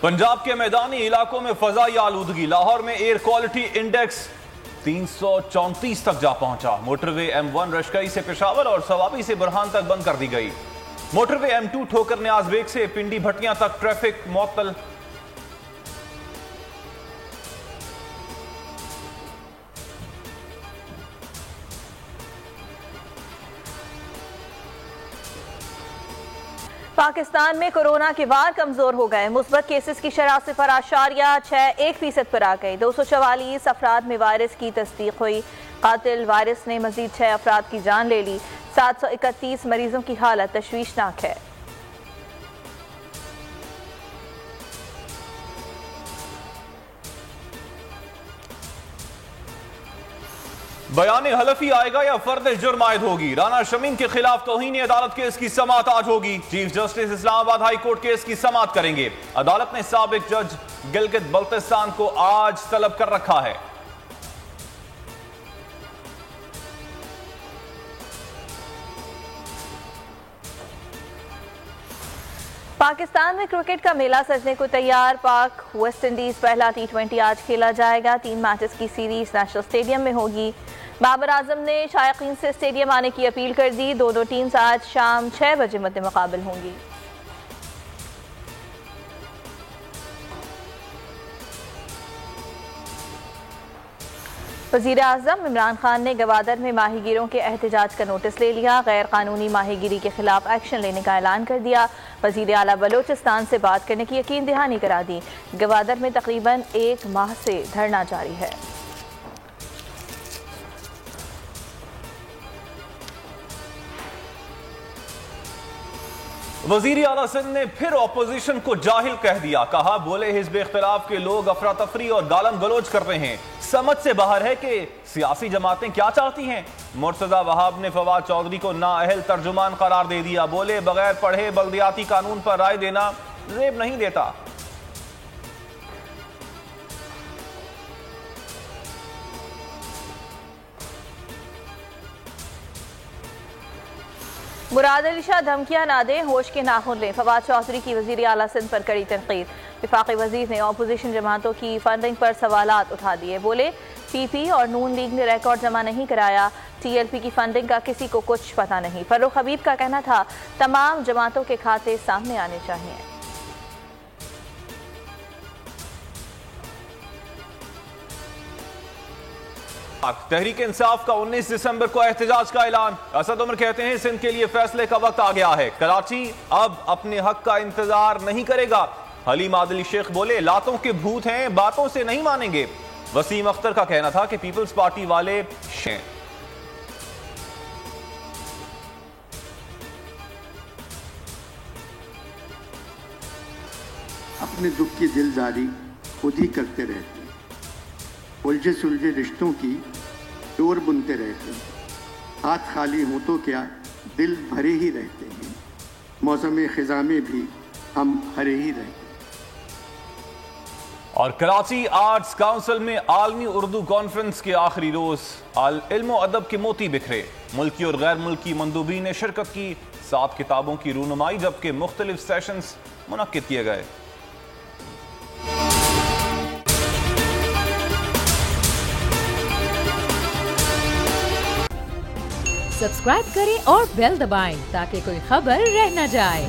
पंजाब के मैदानी इलाकों में फजाई आलूदगी। लाहौर में एयर क्वालिटी इंडेक्स 334 तक जा पहुंचा। मोटरवे M1 रशकई से पेशावर और सवाबी से बुरहान तक बंद कर दी गई। मोटरवे M2 ठोकर न्याज बेग से पिंडी भटियां तक ट्रैफिक मुअत्तल। पाकिस्तान में कोरोना के वार कमजोर हो गए। मुस्बत केसेस की शरह 0.61% पर आ गई। 244 अफराद में वायरस की तस्दीक हुई। कातिल वायरस ने मजीद 6 अफराद की जान ले ली। 731 मरीजों की हालत तशवीशनाक है। बयान हलफी आएगा या फर्द जुर्म आयद होगी। राना शमीम के खिलाफ तौहीन अदालत केस की समाअत आज होगी। Chief justice Islamabad high court case की समाअत करेंगे। अदालत ने साबिक जज गिलगित बल्तिस्तान को आज तलब कर रखा है। पाकिस्तान में क्रिकेट का मेला सजने को तैयार। पाक वेस्ट इंडीज पहला T20 आज खेला जाएगा। 3 मैचेस की सीरीज नेशनल स्टेडियम में होगी। बाबर आजम ने शायकीन से स्टेडियम आने की अपील कर दी। दोनों टीम्स आज शाम 6 बजे मद्दे मुकाबिल होंगी। वज़ीर आज़म इमरान खान ने गवादर में माहीगीरों के एहतजाज का नोटिस ले लिया। गैर कानूनी माहीगीरी के खिलाफ एक्शन लेने का ऐलान कर दिया। वज़ीर आला बलोचिस्तान से बात करने की यकीन दहानी करा दी। गवादर में तकरीबन 1 माह से धरना जारी है। वजीर आला सिंध ने फिर ऑपोजिशन को जाहिल कह दिया। कहा बोले हिज़्ब इख्तिलाफ के लोग अफरा तफरी और गालम गलोच कर रहे हैं। समझ से बाहर है कि सियासी जमातें क्या चाहती हैं। मुर्तजा वहाब ने फवाद चौधरी को नाअहल तर्जुमान करार दे दिया। बोले बगैर पढ़े बल्दियाती कानून पर राय देना जेब नहीं देता। मुराद अली शाह धमकियां ना दें, होश के नाखून लें। फवाद चौधरी की वज़ीर आला सिंध पर कड़ी तनकीद। वफाकी वज़ीर ने अपोजिशन जमातों की फंडिंग पर सवालात उठा दिए। बोले PP और नून लीग ने रिकॉर्ड जमा नहीं कराया। TLP की फंडिंग का किसी को कुछ पता नहीं। फर्रुख हबीब का कहना था तमाम जमातों के खाते सामने आने चाहिए। तहरीक इंसाफ का 19 दिसंबर को एहतजाज का ऐलान। असद उमर कहते हैं सिंध के लिए फैसले का वक्त आ गया है। कराची अब अपने हक का इंतजार नहीं करेगा। हलीम आदिल शेख बोले लातों के भूत हैं, बातों से नहीं मानेंगे। वसीम अख्तर का कहना था कि पीपल्स पार्टी वाले अपने दुख की दिलदारी खुद ही करते रहते हैं। उलझे सुलझे रिश्तों की डोर बुनते रहते हैं। हाथ खाली हों तो क्या दिल भरे ही रहते हैं। मौसम खिज़ा में भी हम हरे ही रहते हैं। और कराची आर्ट्स काउंसिल में आलमी उर्दू कॉन्फ्रेंस के आखिरी रोज इल्म अदब के मोती बिखरे। मुल्की और गैर मुल्की मंदूबी ने शिरकत की। 7 किताबों की रूनुमाई जबकि मुख्तलिफ सेशंस मुनक्किद किए गए। सब्सक्राइब करें और बेल दबाएं ताकि कोई खबर रह न जाए।